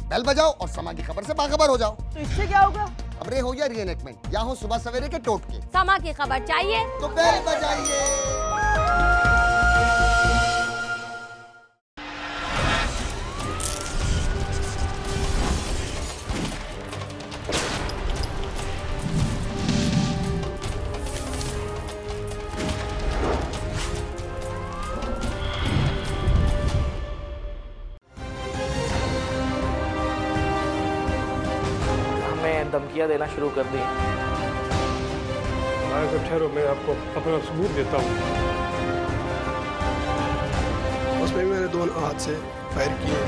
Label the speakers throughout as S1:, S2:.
S1: Bell बजाओ और समा की खबर से बाखबर हो जाओ।
S2: तो इससे क्या होगा?
S1: खबरें हो या रीएनेक्टमेंट या हो सुबह सवेरे के टोटके,
S3: समा की खबर चाहिए
S1: तो बेल बजाइए।
S4: धमकियाँ देना शुरू कर दी।
S5: ठहरो, मैं आपको अपना सबूत देता हूँ।
S6: उसमें भी मैंने दोनों हाथ से फायर किए।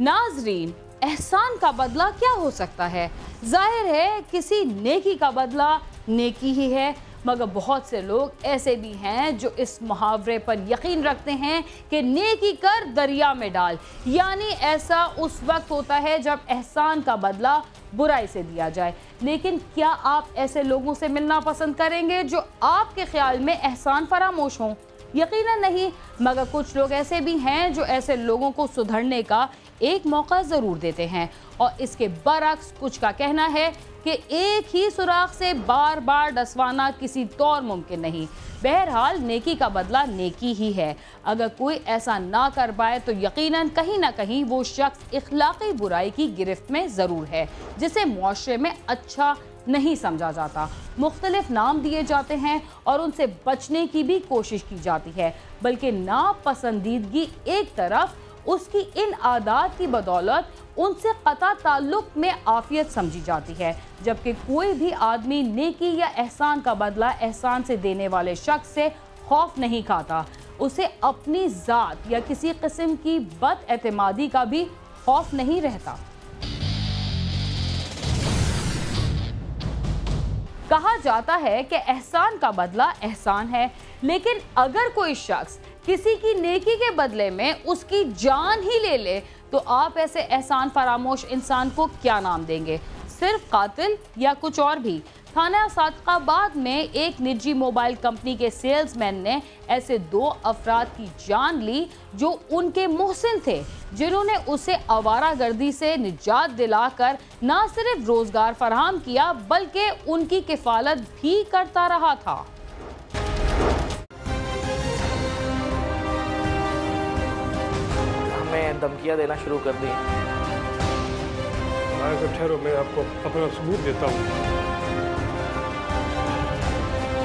S7: नाजरीन, एहसान का बदला क्या हो सकता है? जाहिर है किसी नेकी का बदला नेकी ही है, मगर बहुत से लोग ऐसे भी हैं जो इस मुहावरे पर यकीन रखते हैं कि नेकी कर दरिया में डाल, यानी ऐसा उस वक्त होता है जब एहसान का बदला बुराई से दिया जाए। लेकिन क्या आप ऐसे लोगों से मिलना पसंद करेंगे जो आपके ख्याल में एहसान फरामोश हों? यकीनन नहीं, मगर कुछ लोग ऐसे भी हैं जो ऐसे लोगों को सुधरने का एक मौका ज़रूर देते हैं। और इसके बरक्स कुछ का कहना है कि एक ही सुराख से बार बार डसवाना किसी तौर मुमकिन नहीं। बहरहाल नेकी का बदला नेकी ही है। अगर कोई ऐसा ना कर पाए तो यकीनन कहीं ना कहीं वो शख्स इखलाकी बुराई की गिरफ्त में ज़रूर है, जिसे मुआशरे में अच्छा नहीं समझा जाता। मुख्तलिफ नाम दिए जाते हैं और उनसे बचने की भी कोशिश की जाती है, बल्कि नापसंदीदगी एक तरफ, उसकी इन आदात की बदौलत उनसे कता ताल्लुक में आफियत समझी जाती है। जबकि कोई भी आदमी नेकी या एहसान का बदला एहसान से देने वाले शख्स से खौफ नहीं खाता, उसे अपनी ज़ात या किसी किस्म की बदएतमादी का भी खौफ नहीं रहता। कहा जाता है कि एहसान का बदला एहसान है, लेकिन अगर कोई शख्स किसी की नेकी के बदले में उसकी जान ही ले ले तो आप ऐसे एहसान फरामोश इंसान को क्या नाम देंगे? सिर्फ कातिल या कुछ और भी? थाना सादकाबाद में एक निजी मोबाइल कंपनी के सेल्समैन ने ऐसे 2 अफराद की जान ली जो उनके मुहसिन थे, जिन्होंने उसे आवारागर्दी से निजात दिलाकर न सिर्फ रोजगार फराहम किया बल्कि उनकी किफालत भी करता रहा था।
S4: हमें धमकियाँ देना शुरू कर दी।
S5: ठहरो, मैं आपको अपना सबूत देता हूँ।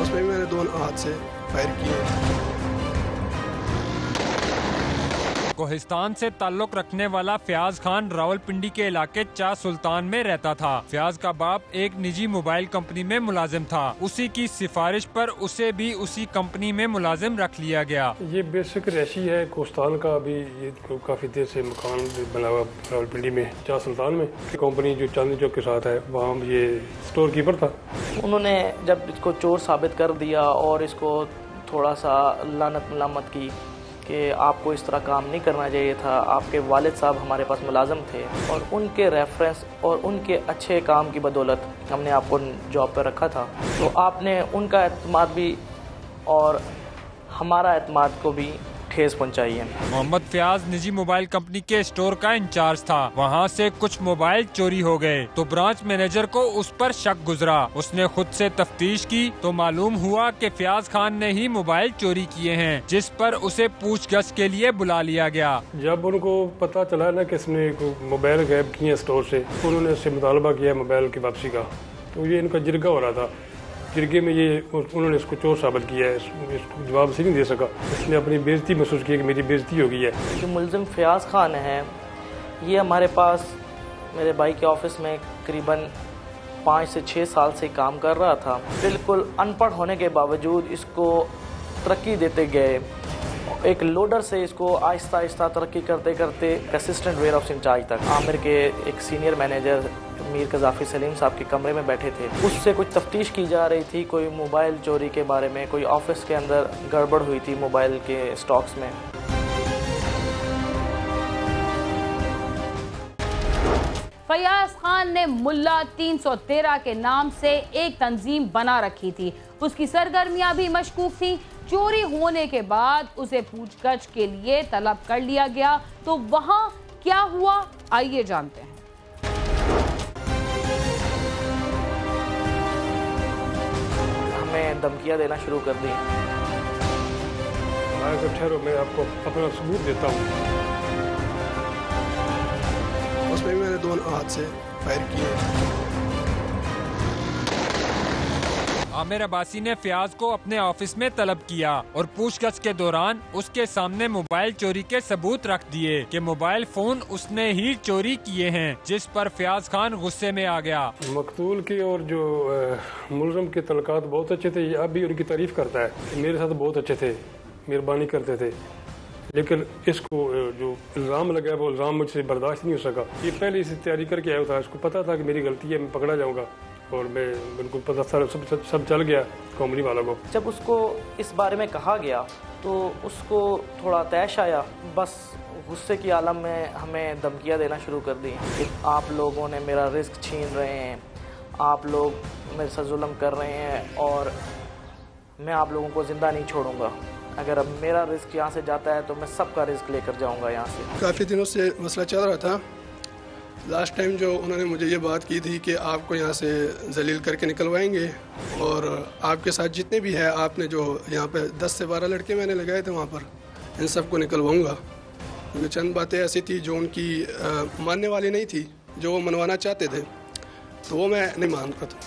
S6: उसमें भी मैंने दोनों हाथ से फायर किए।
S8: कोहिस्तान से ताल्लुक रखने वाला फयाज खान रावलपिंडी के इलाके चा सुल्तान में रहता था। फयाज का बाप एक निजी मोबाइल कंपनी में मुलाजिम था। उसी की सिफारिश पर उसे भी उसी कंपनी में मुलाजिम रख लिया गया।
S5: ये बेसिक रैशी है कोहिस्तान का। अभी ये काफी देर से मकान बना हुआ रावलपिंडी में चा सुल्तान में। कंपनी जो चांदनी चौक के साथ है, वहाँ ये स्टोर कीपर था।
S4: उन्होंने जब इसको चोर साबित कर दिया और इसको थोड़ा सा लानत मलामत की कि आपको इस तरह काम नहीं करना चाहिए था, आपके वालिद साहब हमारे पास मुलाजम थे और उनके रेफरेंस और उनके अच्छे काम की बदौलत हमने आपको जॉब पर रखा था, तो आपने उनका एतमाद भी और हमारा एतमाद को भी ठेस पहुंचाई है।
S8: मोहम्मद फयाज निजी मोबाइल कंपनी के स्टोर का इंचार्ज था। वहाँ से कुछ मोबाइल चोरी हो गए तो ब्रांच मैनेजर को उस पर शक गुजरा। उसने खुद से तफ्तीश की तो मालूम हुआ कि फयाज खान ने ही मोबाइल चोरी किए हैं, जिस पर उसे पूछगछ के लिए बुला लिया गया।
S5: जब उनको पता चला ना कि इसने मोबाइल गायब किए स्टोर से, उन्होंने इससे मुतालबा किया मोबाइल की वापसी का। तो ये इनका जिरगा हो रहा था। जिरगे में ये उन्होंने इसको चोर साबित किया है। इसको जवाब से नहीं दे सका। इसने अपनी बेइज्जती महसूस की कि मेरी बेइज्जती हो गई है।
S4: जो मुलजिम फयाज खान है, ये हमारे पास मेरे भाई के ऑफिस में करीबन 5 से 6 साल से काम कर रहा था। बिल्कुल अनपढ़ होने के बावजूद इसको तरक्की देते गए। एक लोडर से इसको आहिस्ता आहिस्ता तरक्की करते करते असिस्टेंट वेयर हाउस इंचार्ज तक। आमिर के एक सीनियर मैनेजर मीर कज़ाफ़ी सलीम साहब के कमरे में बैठे थे। उससे कुछ तफ्तीश की जा रही थी, कोई मोबाइल चोरी के बारे में, कोई ऑफिस के अंदर गड़बड़ हुई थी मोबाइल के स्टॉक्स में।
S7: फयाज खान ने मुल्ला 313 के नाम से एक तंजीम बना रखी थी। उसकी सरगर्मियां भी मशकूक थी। चोरी होने के बाद उसे पूछताछ के लिए तलब कर लिया गया। तो वहां क्या हुआ, आइए जानते हैं।
S4: हमें धमकियां देना शुरू कर दी।
S5: ठहरो, मैं आपको अपना सबूत देता हूँ।
S6: उसमें भी मैंने दोनों हाथ से फायर किए।
S8: आमिर अब्बासी ने फयाज को अपने ऑफिस में तलब किया और पूछताछ के दौरान उसके सामने मोबाइल चोरी के सबूत रख दिए कि मोबाइल फोन उसने ही चोरी किए हैं, जिस पर फयाज खान गुस्से में आ गया।
S5: मकतूल की और जो मुलज़म के तलकात बहुत अच्छे थे, अब भी उनकी तारीफ करता है। मेरे साथ बहुत अच्छे थे, मेहरबानी करते थे, लेकिन इसको जो इल्ज़ाम लगा वो इल्ज़ाम मुझसे बर्दाश्त नहीं हो सका। ये पहले इसे तैयारी करके आया था, इसको पता था कि मेरी गलती है, मैं पकड़ा जाऊंगा, और मैं बिल्कुल पता सब चल गया कॉमेडी वालों को।
S4: जब उसको इस बारे में कहा गया तो उसको थोड़ा तैश आया। बस गुस्से की आलम में हमें धमकियां देना शुरू कर दी कि आप लोगों ने मेरा रिस्क छीन रहे हैं, आप लोग मेरे साथ जुल्म कर रहे हैं और मैं आप लोगों को ज़िंदा नहीं छोड़ूंगा। अगर अब मेरा रिस्क यहाँ से जाता है तो मैं सबका रिस्क लेकर जाऊंगा यहाँ से।
S6: काफ़ी दिनों से मसला चल रहा था। लास्ट टाइम जो उन्होंने मुझे ये बात की थी कि आपको यहाँ से जलील करके निकलवाएंगे और आपके साथ जितने भी है, आपने जो यहाँ पे 10 से 12 लड़के मैंने लगाए थे वहाँ पर, इन सबको निकलवाऊंगा। क्योंकि चंद बातें ऐसी थी जो उनकी मानने वाली नहीं थी, जो वो मनवाना चाहते थे, तो वो मैं नहीं मानता था,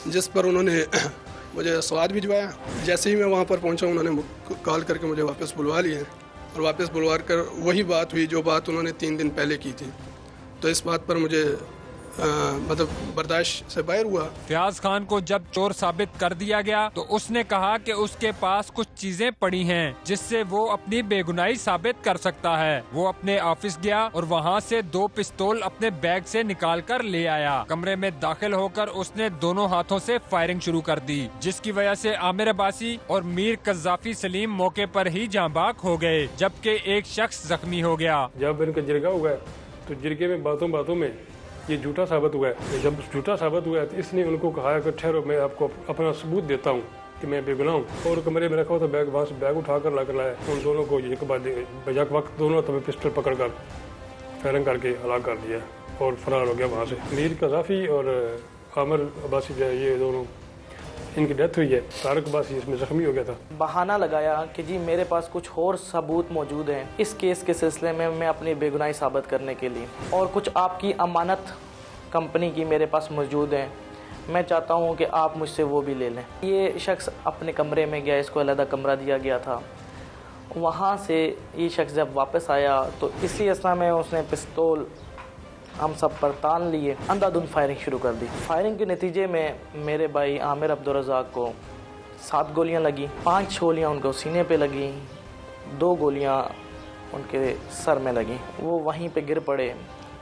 S6: जिस पर उन्होंने मुझे स्वाद भिजवाया। जैसे ही मैं वहाँ पर पहुँचा, उन्होंने कॉल करके मुझे वापस बुलवा लिए और वापस बुलवा कर वही बात हुई जो बात उन्होंने 3 दिन पहले की थी। तो इस बात पर मुझे मतलब बर्दाश्त से बाहर हुआ।
S8: फयाज खान को जब चोर साबित कर दिया गया तो उसने कहा कि उसके पास कुछ चीजें पड़ी हैं जिससे वो अपनी बेगुनाही साबित कर सकता है। वो अपने ऑफिस गया और वहाँ से 2 पिस्तौल अपने बैग से निकाल कर ले आया। कमरे में दाखिल होकर उसने दोनों हाथों से फायरिंग शुरू कर दी, जिसकी वजह से आमिर अब्बासी और मीर कज़्ज़ाफ़ी सलीम मौके पर ही जाँ बाग हो गए, जबकि एक शख्स जख्मी हो गया।
S5: जब इनका जिरगा हुआ तो जिरगे में बातों में ये झूठा साबित हुआ है। जब झूठा साबित हुआ तो इसने उनको कहा कि ठहरो, मैं आपको अपना सबूत देता हूँ कि मैं बेगुनाह हूँ। और कमरे में रखा हुआ था बैग, वहाँ से बैग उठा कर लाकर लाया। उन दोनों को एक बाद बजाक वक्त दोनों हाथों में पिस्टल पकड़ कर फायरिंग करके हलाक कर दिया और फरार हो गया वहाँ से। मीर कज़्ज़ाफ़ी और आमिर अब्बासी जो है, ये दोनों इनकी डेथ हुई है। तारिक अब्बासी इसमें जख्मी हो गया था।
S4: बहाना लगाया कि जी मेरे पास कुछ और सबूत मौजूद हैं इस केस के सिलसिले में, मैं अपनी बेगुनाही साबित करने के लिए, और कुछ आपकी अमानत कंपनी की मेरे पास मौजूद हैं, मैं चाहता हूं कि आप मुझसे वो भी ले लें। ये शख्स अपने कमरे में गया, इसको अलग कमरा दिया गया था। वहाँ से ये शख्स जब वापस आया तो इसी असना में उसने पिस्तौल हम सब पर तान लिए, अंधाधुंध फायरिंग शुरू कर दी। फायरिंग के नतीजे में मेरे भाई आमिर अब्दुल रज़ाक को 7 गोलियां लगी, 5 गोलियां उनको सीने पे लगी, 2 गोलियां उनके सर में लगी, वो वहीं पे गिर पड़े।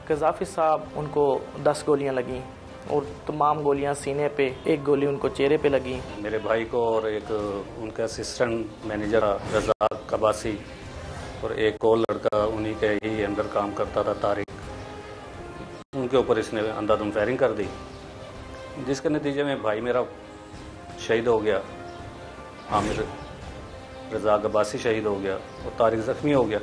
S4: कज़्ज़ाफ़ी साहब उनको 10 गोलियां लगी और तमाम गोलियां सीने पे, 1 गोली उनको चेहरे पे लगी।
S2: मेरे भाई को और एक उनका असिस्टेंट मैनेजर रज़ाक अब्बासी और एक और लड़का उन्हीं के ही अंदर काम करता था, तारिक, उनके ऊपर इसने अंधाधुंध फायरिंग कर दी, जिसके नतीजे में भाई मेरा शहीद हो गया, आमिर रज़ाक अब्बासी शहीद हो गया और तारिक जख्मी हो गया।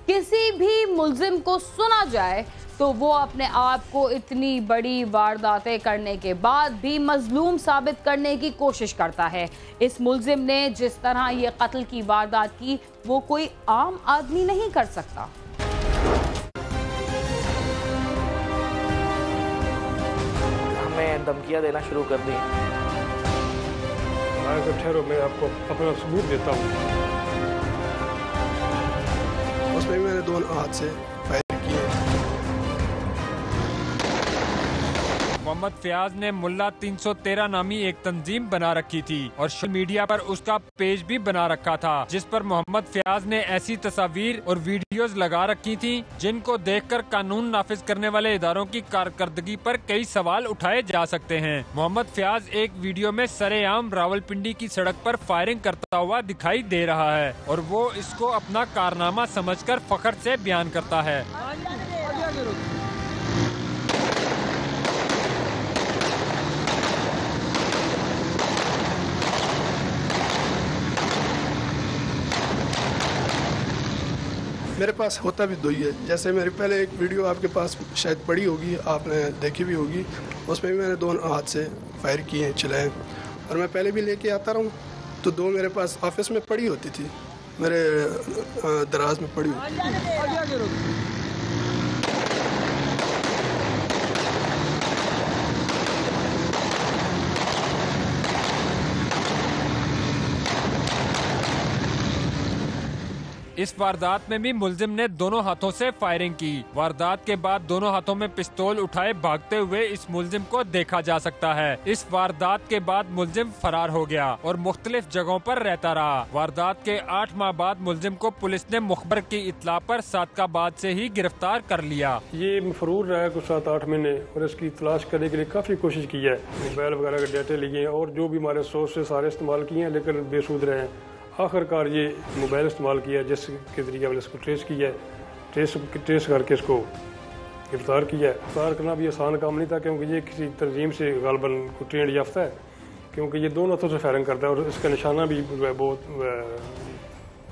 S7: किसी भी मुल्जिम को सुना जाए तो वो अपने आप को इतनी बड़ी वारदातें करने के बाद भी मजलूम साबित करने की कोशिश करता है। इस मुल्जिम ने जिस तरह ये कत्ल की वारदात की, वो कोई आम आदमी नहीं कर सकता।
S4: हमें धमकियां देना शुरू कर दी।
S5: ठहरो, मैं आपको अपना सबूत देता हूँ।
S6: उसमें भी मैंने दोनों हाथ से फायर किए।
S8: मोहम्मद फयाज ने मुल्ला 313 नामी एक तंजीम बना रखी थी और सोशल मीडिया पर उसका पेज भी बना रखा था, जिस पर मोहम्मद फयाज ने ऐसी तस्वीर और वीडियोस लगा रखी थी जिनको देखकर कानून नाफिज करने वाले इदारों की कारकर्दगी पर कई सवाल उठाए जा सकते हैं। मोहम्मद फयाज एक वीडियो में सरेआम रावलपिंडी की सड़क पर फायरिंग करता हुआ दिखाई दे रहा है और वो इसको अपना कारनामा समझकर फख्र से बयान करता है।
S6: मेरे पास होता भी दो ही है। जैसे मेरी पहले एक वीडियो आपके पास शायद पड़ी होगी, आपने देखी भी होगी, उसमें भी मैंने दोनों हाथ से फायर किए हैं, चलाए। और मैं पहले भी लेके आता रहा हूँ, तो दो मेरे पास ऑफिस में पड़ी होती थी, मेरे दराज में पड़ी होती थी।
S8: इस वारदात में भी मुलजिम ने दोनों हाथों से फायरिंग की। वारदात के बाद दोनों हाथों में पिस्तौल उठाए भागते हुए इस मुलजिम को देखा जा सकता है। इस वारदात के बाद मुलजिम फरार हो गया और मुख्तलिफ जगहों पर रहता रहा। वारदात के 8 माह बाद मुलजिम को पुलिस ने मुखबर की इत्ला पर सादकाबाद से ही गिरफ्तार कर लिया।
S5: ये फरूर रहा है कुछ 7-8 महीने और इसकी तलाश करने के लिए काफ़ी कोशिश की है। मोबाइल वगैरह के डाटे लिए और जो भी हमारे सोर्स से सारे इस्तेमाल किए हैं, लेकिन बेसूद रहे हैं। आखिरकार ये मोबाइल इस्तेमाल किया जिसके ज़रिए हमने इसको ट्रेस किया है, ट्रेस करके इसको गिरफ्तार किया है। गिरफ्तार करना भी आसान काम नहीं था, क्योंकि ये किसी तंजीम से गालबन को ट्रेंड याफ्ता है, क्योंकि ये दोनों हाथों से फायरिंग करता है और इसका निशाना भी बहुत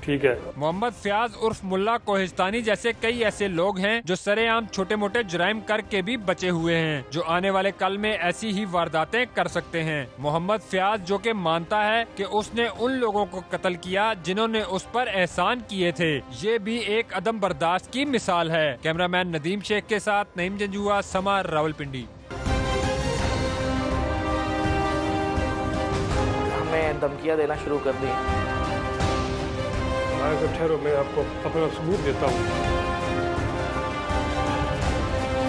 S5: ठीक है।
S8: मोहम्मद फयाज उर्फ मुल्ला कोहिस्तानी जैसे कई ऐसे लोग हैं जो सरेआम छोटे मोटे जुराइम करके भी बचे हुए हैं, जो आने वाले कल में ऐसी ही वारदातें कर सकते हैं। मोहम्मद फयाज जो कि मानता है कि उसने उन लोगों को कत्ल किया जिन्होंने उस पर एहसान किए थे, ये भी एक अदम बर्दाश्त की मिसाल है। कैमरामैन नदीम शेख के साथ नईम जंजुआ, समा, रावलपिंडी।
S4: हमें धमकियाँ देना शुरू कर दी।
S5: ठहरो, मैं आपको अपना सबूत देता हूँ।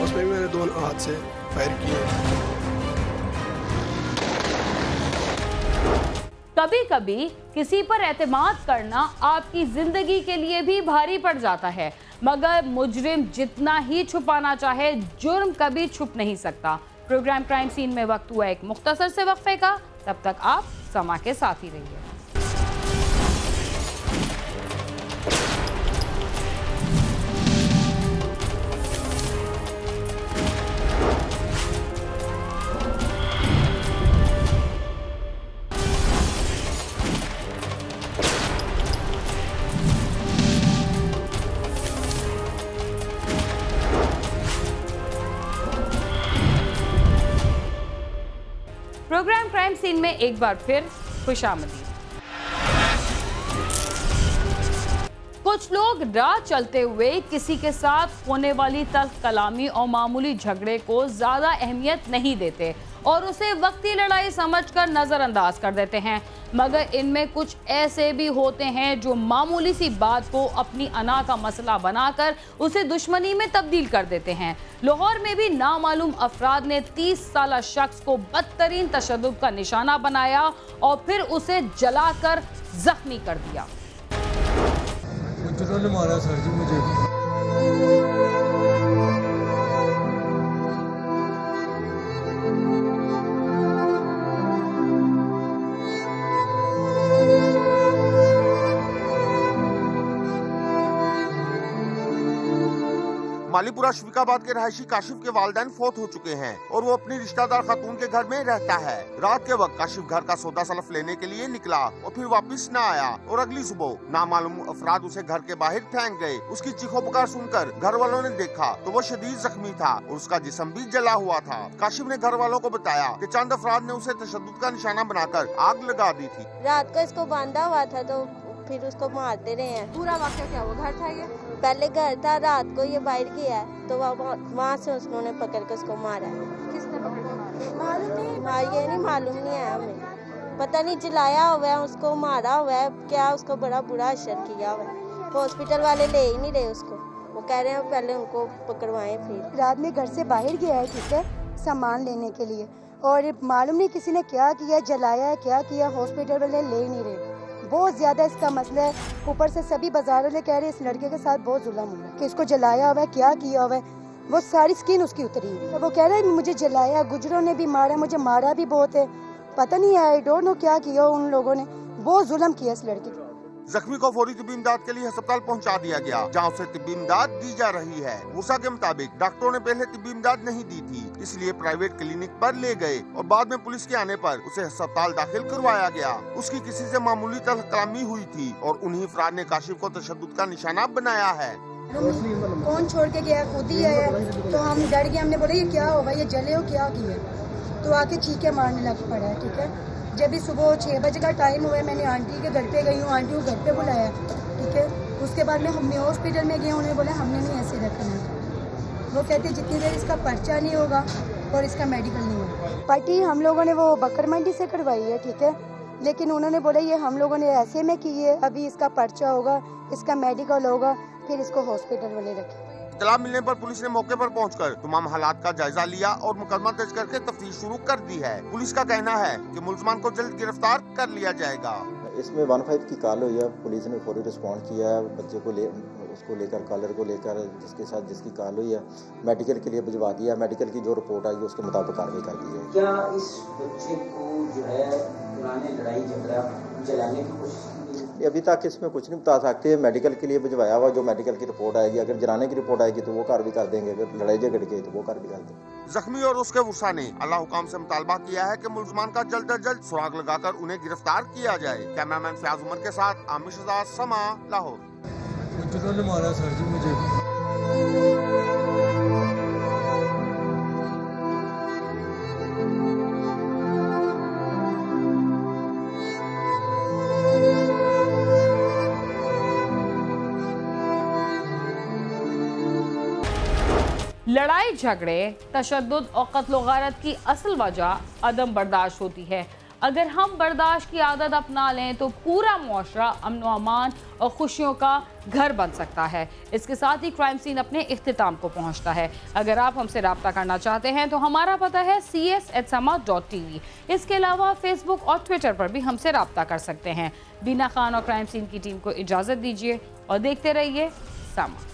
S6: उसमें भी मैंने दोनों हाथ से फायर किए।
S7: कभी कभी किसी पर एतमाद करना आपकी जिंदगी के लिए भी भारी पड़ जाता है, मगर मुजरिम जितना ही छुपाना चाहे, जुर्म कभी छुप नहीं सकता। प्रोग्राम क्राइम सीन में वक्त हुआ एक मुख्तसर से वक्फे का। तब तक आप समा के साथ ही रहिए। प्रोग्राम क्राइम सीन में एक बार फिर खुशामदीद। कुछ लोग राह चलते हुए किसी के साथ होने वाली तल्ख कलामी और मामूली झगड़े को ज्यादा अहमियत नहीं देते और उसे वक्ती लड़ाई समझकर नजरअंदाज कर देते हैं, मगर इनमें कुछ ऐसे भी होते हैं जो मामूली सी बात को अपनी अना का मसला बनाकर उसे दुश्मनी में तब्दील कर देते हैं। लाहौर में भी नामालूम अफराद ने 30 साला शख्स को बदतरीन तशद्दुद का निशाना बनाया और फिर उसे जलाकर जख्मी कर दिया।
S3: उन्होंने मारा सर जी मुझे।
S9: मालीपुरा शफीकाबाद के रहायशी काशिफ के वालिदैन फौत हो चुके हैं और वो अपनी रिश्तेदार खातून के घर में रहता है। रात के वक्त काशिफ घर का सौदा सलफ लेने के लिए निकला और फिर वापस न आया और अगली सुबह नामालूम अफराद उसे घर के बाहर फेंक गए। उसकी चीखों पुकार सुनकर घर वालों ने देखा तो वो शदीद जख्मी था और उसका जिस्म भी जला हुआ था। काशिफ ने घर वालों को बताया कि चंद अफराद ने उसे तशद्दुद का निशाना बनाकर आग लगा दी थी।
S10: रात को इसको बांधा हुआ था तो फिर उसको मारते रहे हैं। पूरा वाक़या क्या हुआ? घर था ये? पहले घर था, रात को ये बाहर गया है तो वहाँ से उन्होंने पकड़ के उसको मारा है। किसने पकड़ के मारा? मालूम नहीं। हाँ, ये नहीं मालूम नहीं है हमें, पता नहीं जलाया हुआ है, उसको मारा हुआ है, क्या उसको बड़ा बुरा असर किया हुआ है। हॉस्पिटल वाले ले ही नहीं रहे उसको, वो कह रहे हैं पहले उनको पकड़वाएं। फिर
S11: रात में घर से बाहर गया है, ठीक है, सामान लेने के लिए, और मालूम नहीं किसी ने क्या किया, जलाया है, क्या किया, हॉस्पिटल वाले ले नहीं रहे। बहुत ज़्यादा इसका मसला है। ऊपर से सभी बाजार वाले कह रहे हैं इस लड़के के साथ बहुत जुल्म हुआ है कि इसको जलाया हुआ है, क्या किया हुआ है, वो सारी स्किन उसकी उतरी है। वो कह रहा है मुझे जलाया, गुजरों ने भी मारा, मुझे मारा भी बहुत है, पता नहीं है, आई डोंट नो क्या किया उन लोगों ने, बहुत जुल्म किया इस लड़के को।
S9: जख्मी को फौरी तिब्बी इमदाद के लिए अस्पताल पहुंचा दिया गया, जहां उसे तिब्बी इमदाद दी जा रही है। मूसा के मुताबिक डॉक्टरों ने पहले तिब्बी इमदाद नहीं दी थी, इसलिए प्राइवेट क्लिनिक पर ले गए और बाद में पुलिस के आने पर उसे अस्पताल दाखिल करवाया गया। उसकी किसी से मामूली तल्ख कलामी हुई थी और उन्हीं अफराद ने काशिफ को तशद्दुद का निशाना बनाया है।
S11: कौन छोड़ के गया, खुद ही आया। तो हम डर गए, हमने बोला ये क्या होगा, ये जले हो क्या किया। तो आके चीखें मारने लग पड़ा है। ठीक है, जब भी सुबह 6 बजे का टाइम हुआ, मैंने आंटी के घर पे गई हूँ, आंटी को घर पे बुलाया। ठीक है, उसके बाद में हमने हॉस्पिटल में गए, उन्होंने बोला हमने नहीं ऐसे रखना है। वो कहते जितनी देर इसका पर्चा नहीं होगा और इसका मेडिकल नहीं होगा। पट्टी हम लोगों ने वो बकर मंडी से करवाई है। ठीक है, लेकिन उन्होंने बोला ये हम लोगों ने ऐसे में की है, अभी इसका पर्चा होगा, इसका मेडिकल होगा, फिर इसको हॉस्पिटल वाले रखें।
S9: इत्तला मिलने पर पुलिस ने मौके पर पहुंचकर तमाम हालात का जायजा लिया और मुकदमा दर्ज करके तफ्तीश शुरू कर दी है। पुलिस का कहना है कि मुलजमान को जल्द गिरफ्तार कर लिया जाएगा।
S3: इसमें 15 की कॉल हुई है, पुलिस ने फौरी रिस्पॉन्ड किया है, बच्चे को उसको लेकर कॉलर को लेकर जिसके साथ जिसकी कॉल हुई है मेडिकल के लिए भिजवा दिया। मेडिकल की जो रिपोर्ट आई उसके मुताबिक कार्रवाई कर दी है।
S12: क्या इस बच्चे को जो है पुराने लड़ाई झगड़ा जलाने की कोशिश की?
S3: अभी तक इसमें कुछ नहीं बता सकते। मेडिकल के लिए भिजवाया हुआ, जो मेडिकल की रिपोर्ट आएगी, अगर जलाने की रिपोर्ट आएगी तो वो कार्रवाई कर देंगे, अगर लड़ाई झगड़ गई तो वो कार्रवाई कर देंगे।
S9: जख्मी और उसके वुसा ने अल्लाह हुकाम से मुतालबा किया है कि मुलजमान का जल्द अज जल्द सुराग लगाकर उन्हें गिरफ्तार किया जाए। कैमरामैन फयाज उमर के साथ आमिर शहजाद, समा, लाहौर।
S13: ने मारा सर जी मुझे।
S7: लड़ाई झगड़े, तशद्दुद और कत्ल गारत की असल वजह अदम बर्दाश्त होती है। अगर हम बर्दाश्त की आदत अपना लें तो पूरा मुआशरा अमन व अमान और खुशियों का घर बन सकता है। इसके साथ ही क्राइम सीन अपने इख्तिताम को पहुंचता है। अगर आप हमसे रब्ता करना चाहते हैं तो हमारा पता है cs@sama.tv। इसके अलावा फेसबुक और ट्विटर पर भी हमसे रब्ता कर सकते हैं। बीना खान और क्राइम सीन की टीम को इजाज़त दीजिए और देखते रहिए समा।